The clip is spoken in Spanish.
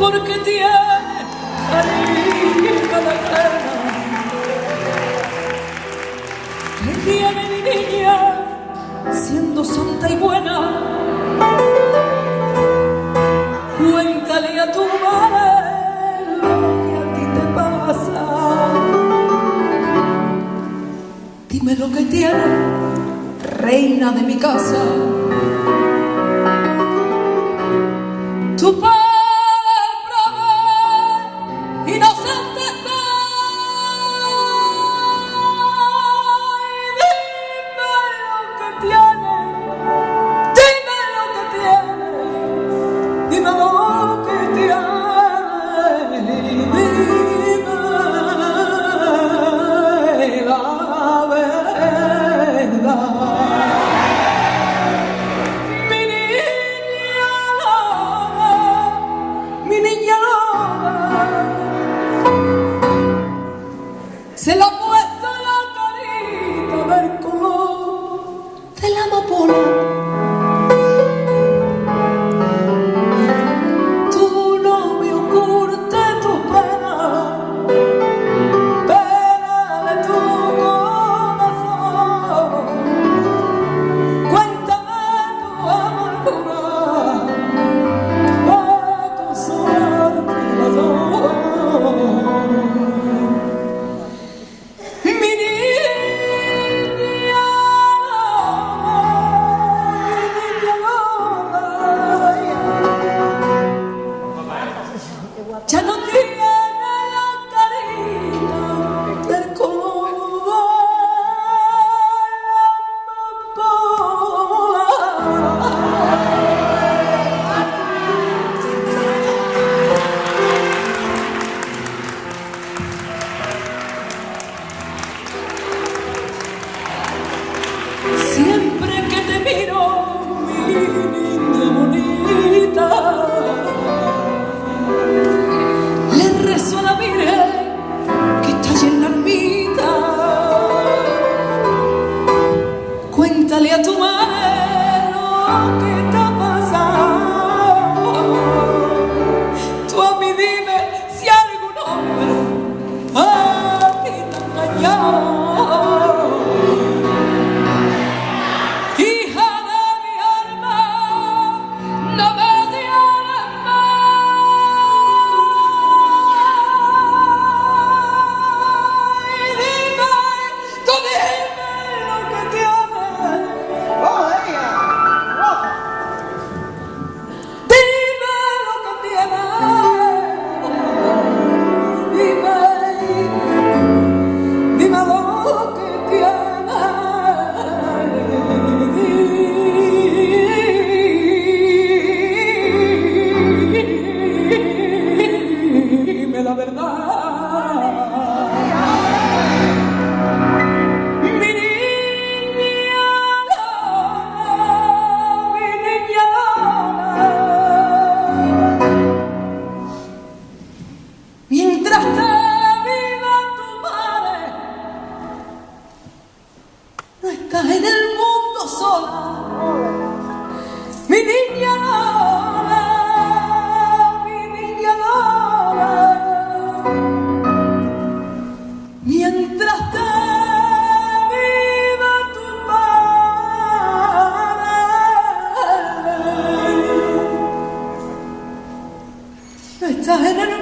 porque tiene cariño de pena, que tiene mi niña siendo santa y buena. Cuéntale a tu madre lo que a ti te pasa. Dime lo que tiene, reina de mi casa. Tu padre bravo, inocente está. Dime lo que tiene, dime lo que tiene, dime lo que tiene, dime la verdad. Se le ha puesto la carita del color de la amapola. Tu novio curte tu pena, pena de tu corazón. Cuéntame tu amargura para consolarte las dos. Ya no tiene la carita del color de la amapola. Siempre que te miro, mi niña bonita, rezo a la Virgen que está allí en la ermita. Cuéntale a tu madre lo que te ha pasado. Tú a mí dime si algún hombre a ti te ha engañado. Hija de mi alma, no me odies más. Tú dime lo que tienes. Dime lo que tienes. Dime lo que tienes. Dime la verdad. Mientras te viva tu madre, no estás en el mundo sola. Mi niña Lola, mi niña Lola. Mientras te viva tu padre, no estás en el